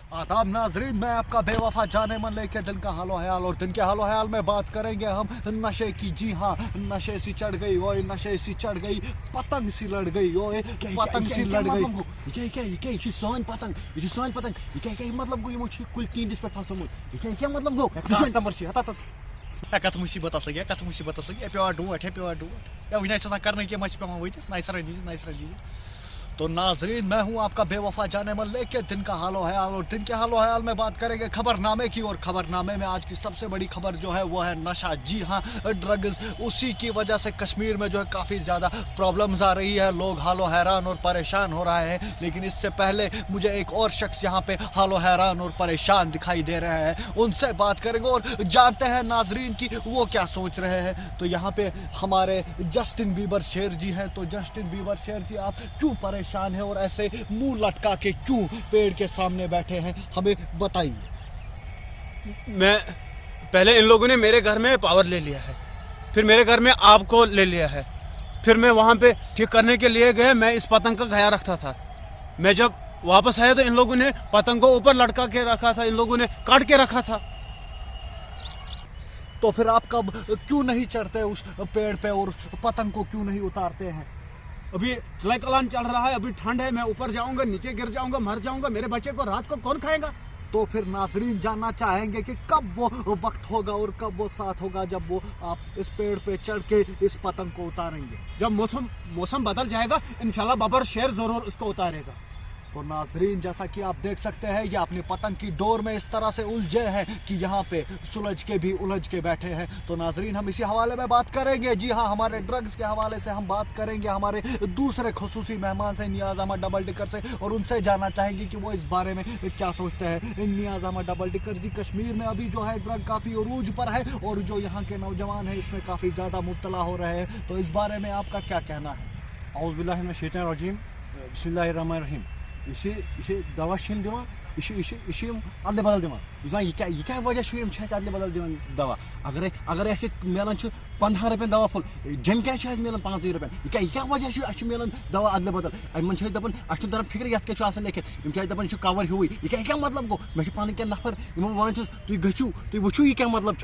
आदाब नाजरीन, मैं आपका बेवफा जाने मन लेके दिन का हालो ख्याल, और दिन के हालो ख्याल में बात करेंगे हम नशे की। जी हाँ, नशे सी चढ़ गई ओए, नशे सी चढ़ गई, पतंग सी लड़ गई ओए, पतंग सी लड़ गई। ये सोन पतंग, ये सोन पतंग, ये मतलब गो यमो कुल तीन पे फसमुत, ये मतलब गो कत मुसीबत लगी पे डूट या वह करने के मच पे वत नसर दीजिए। तो नाजरीन, मैं हूं आपका बेवफा जाने मन लेके दिन का हालो ख्याल, और दिन के हालो ख्याल में बात करेंगे खबरनामे की। और खबरनामे में आज की सबसे बड़ी खबर जो है वो है नशा। जी हाँ, ड्रग्स। उसी की वजह से कश्मीर में जो है काफ़ी ज़्यादा प्रॉब्लम्स आ रही है, लोग हालो हैरान और परेशान हो रहे हैं। लेकिन इससे पहले मुझे एक और शख्स यहाँ पे हालो हैरान और परेशान दिखाई दे रहे हैं, उनसे बात करेंगे और जानते हैं नाजरीन की वो क्या सोच रहे हैं। तो यहाँ पे हमारे जस्टिन बीबर शेर जी हैं। तो जस्टिन बीबर शेर जी, आप क्यों परेशान है और ऐसे मुंह लटका के क्यों पेड़ के सामने बैठे हैं, हमें बताइए। मैं पहले इन लोगों ने मेरे घर में पावर ले लिया है, फिर मेरे घर में आपको ले लिया है, फिर मैं वहाँ पे ठीक करने के लिए गए। मैं इस पतंग का ख्याल रखता था। मैं जब वापस आया तो इन लोगों ने पतंग को ऊपर लटका के रखा था, इन लोगों ने काट के रखा था। तो फिर आप कब क्यों नहीं चढ़ते उस पेड़ पे और पतंग को क्यों नहीं उतारते हैं? अभी चलाई कलान चल रहा है, अभी ठंड है, मैं ऊपर जाऊंगा, नीचे गिर जाऊंगा, मर जाऊंगा, मेरे बच्चे को रात को कौन खाएगा? तो फिर नाजरीन जानना चाहेंगे कि कब वो वक्त होगा और कब वो साथ होगा जब वो आप इस पेड़ पे चढ़ के इस पतंग को उतारेंगे। जब मौसम बदल जाएगा इंशाल्लाह बाबर शेर जरूर उसको उतारेगा। तो नाजरीन, जैसा कि आप देख सकते हैं, ये अपनी पतंग की डोर में इस तरह से उलझे हैं कि यहाँ पे सुलझ के भी उलझ के बैठे हैं। तो नाजरीन, हम इसी हवाले में बात करेंगे। जी हाँ, हमारे ड्रग्स के हवाले से हम बात करेंगे हमारे दूसरे खुसूसी मेहमान से, नियाज अहमद डबल टिकर से, और उनसे जानना चाहेंगे कि वो इस बारे में क्या सोचते हैं। नियाज अहमद डबल टिकर जी, कश्मीर में अभी जो है ड्रग काफ़ी अरूज पर है और जो यहाँ के नौजवान हैं इसमें काफ़ी ज़्यादा मुब्तला हो रहे हैं। तो इस बारे में आपका क्या कहना है? औज़ु बिल्लाहि मिनश शैतानिर रजीम, बिस्मिल्लाहिर रहमानिर रहीम। ये दवा दिवान, अदल बदल दिवान। यह क्या वजह अदल बदल दिवान दवा? अगर ऐसे मिलान 15 रुपये दवा फुल, जम क्या मिलान 5 रुपये, यह क्या वजह मिलान दवा अदल बदल? अमन दपान अच्छे तरह फिक्र ये क्या लिखित, दपान कवर हुई, यह क्या मतलब गो? मैं पान क्या नफर वन तुम गो तुम वो यह क्या मतलब?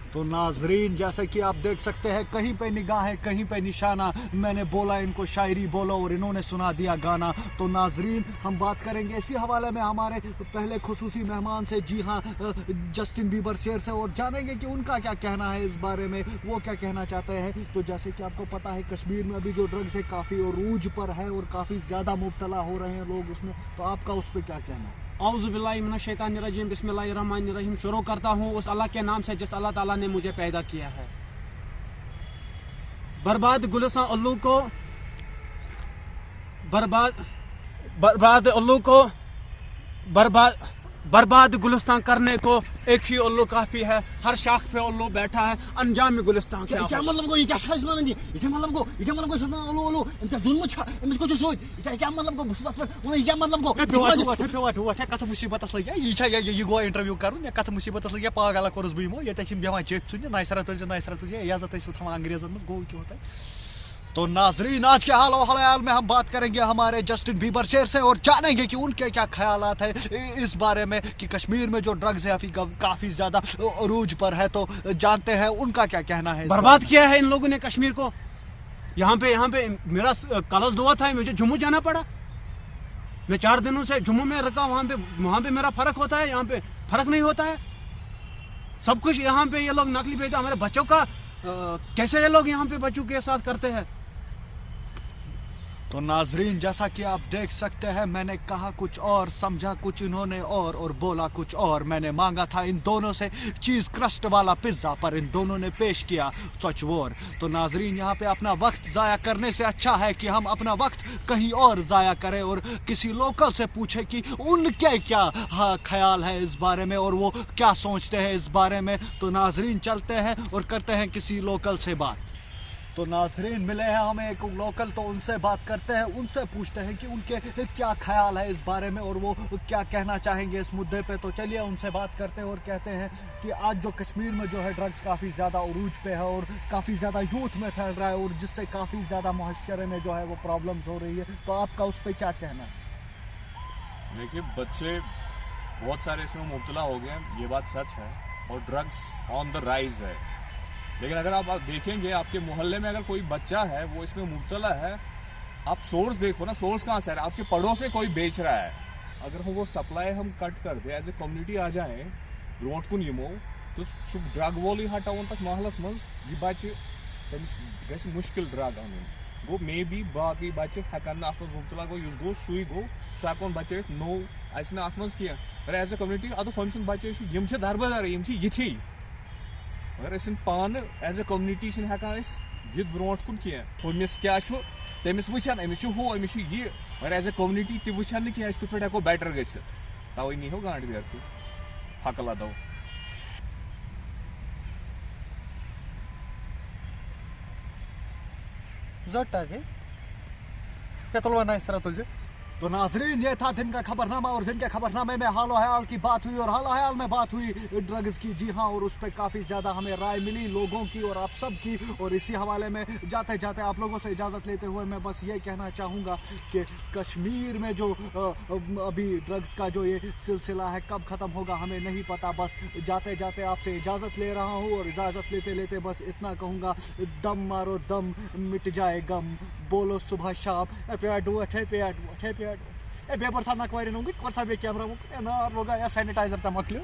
तो नाजरीन, जैसे कि आप देख सकते हैं, कहीं पे निगाहें कहीं पे निशाना। मैंने बोला इनको शायरी बोलो और इन्होंने सुना दिया गाना। तो नाजरीन, हम बात करेंगे इसी हवाले में हमारे पहले खुसूसी मेहमान से, जी हाँ, जस्टिन बीबर शेर से, और जानेंगे कि उनका क्या कहना है इस बारे में, वो क्या कहना चाहते हैं। तो जैसे कि आपको पता है, कश्मीर में अभी जो ड्रग्स है काफ़ी अरूज पर है और काफ़ी ज़्यादा मुब्तला हो रहे हैं लोग उसमें। तो आपका उस पर क्या कहना है? औज़ु बिल्लाहि मिनश शैतानिर रजीम, बिस्मिल्लाहिर रहमानिर रहीम। शुरू करता हूँ उस अल्लाह के नाम से जिस अल्लाह ताला ने मुझे पैदा किया है। बर्बाद गुलिस्तान उल्लू को बर्बाद गुलिस्तान करने को एक ही उल्लू काफी है। हर शाख पे उल्लू बैठा है, अंजाम में गुलिस्तान क्या मतलब गो? ये क्या शायद मानन जी? ये क्या मतलब गो? ये क्या मतलब गो? उल्लू इनका जुल्म छा, इनको जो सोच, ये क्या मतलब गो? ये क्या मतलब गो? पे कत मुसीबत लगे ये गो इंटरव्यू करूँ या कत मुसीबत लगे पागल कोरस बह यमो ये बेहान चेप सुन नसरा तुल इजाजत थमा अंग्रेजन मज गो क्यों होता है। तो नाजरीन, आज के हाल ख्याल में हम बात करेंगे हमारे जस्टिन बीबर शेर से और जानेंगे कि उनके क्या ख्यालात है इस बारे में कि कश्मीर में जो ड्रग्स है अभी काफ़ी ज़्यादा अरूज पर है। तो जानते हैं उनका क्या कहना है। बर्बाद किया है इन लोगों ने कश्मीर को। यहाँ पे मेरा कलस दुआ था, मुझे जम्मू जाना पड़ा। मैं 4 दिनों से जम्मू में रखा, वहाँ पे मेरा फ़र्क होता है, यहाँ पे फ़र्क नहीं होता है। सब कुछ यहाँ पे ये लोग नकली भेजते, हमारे बच्चों का कैसे ये लोग यहाँ पे बच्चों के साथ करते हैं। तो नाजरीन, जैसा कि आप देख सकते हैं, मैंने कहा कुछ और, समझा कुछ इन्होंने और बोला कुछ और। मैंने मांगा था इन दोनों से चीज़ क्रस्ट वाला पिज़्ज़ा, पर इन दोनों ने पेश किया चचवोर। तो नाजरीन, यहाँ पे अपना वक्त ज़ाया करने से अच्छा है कि हम अपना वक्त कहीं और ज़ाया करें और किसी लोकल से पूछें कि उनके क्या ख्याल है इस बारे में और वो क्या सोचते हैं इस बारे में। तो नाजरीन, चलते हैं और करते हैं किसी लोकल से बात। तो नाजरीन, मिले हैं हमें एक लोकल, तो उनसे बात करते हैं, उनसे पूछते हैं कि उनके क्या ख्याल है इस बारे में और वो क्या कहना चाहेंगे इस मुद्दे पे। तो चलिए उनसे बात करते हैं और कहते हैं कि आज जो कश्मीर में जो है ड्रग्स काफ़ी ज़्यादा अरूज पे है और काफ़ी ज़्यादा यूथ में फैल रहा है और जिससे काफ़ी ज़्यादा मुआशरे में जो है वो प्रॉब्लम्स हो रही है। तो आपका उस पर क्या कहना है? देखिए बच्चे बहुत सारे इसमें मुब्तला हो गए हैं, ये बात सच है, और ड्रग्स ऑन द राइज है। लेकिन अगर आप देखेंगे आपके मोहल्ले में अगर कोई बच्चा है वो इसमें मुब्तला है, आप सोर्स देखो ना, सोर्स कहाँ से है, आपके पड़ोस में कोई बेच रहा है। अगर हम वो सप्लाई हम कट कर दे, एज ए कम्युनिटी आ जाए ब्रोट कुन यमो, तो सह ड्रग वोल हटावन तक महलस मज यह बच्चे तमिस गस मुश्किल drug on go may be बाकी बच्चे हेकन अत मुब्तला गो युस गो सुई गो सह हेकोन बचे नो अस अत मज कह अगर एज ए कम्युनिटी अद हम सुन बच्चे यम दरबदर यम यथी मगर अस पान एज ए कम्युनिटी हेकान दित ब्रोट कुन कह हमिस क्या तमिस वुचान अमिस हू अमिस यह मगर एज ए कम्युनिटी तह वुचान कह कत पे हेको बेटर गसित तवे नीहो गांड बेरती हक लदो। तो नाजरीन, ये था दिन का खबरनामा, और दिन के खबरनामे में हाल हाल की बात हुई और हाल हाल में बात हुई ड्रग्स की। जी हाँ, और उस पर काफ़ी ज़्यादा हमें राय मिली लोगों की और आप सब की। और इसी हवाले में जाते जाते आप लोगों से इजाज़त लेते हुए मैं बस ये कहना चाहूँगा कि कश्मीर में जो अभी ड्रग्स का जो ये सिलसिला है कब ख़त्म होगा हमें नहीं पता। बस जाते जाते आपसे इजाज़त ले रहा हूँ, और इजाज़त लेते लेते बस इतना कहूँगा, दम मारो दम मिट जाए गम, बोलो सुबह शाम पे बेबर था नकवारी नूंगी, कैमरा ना रोगा या सैनिटाइजर तक मकलियो।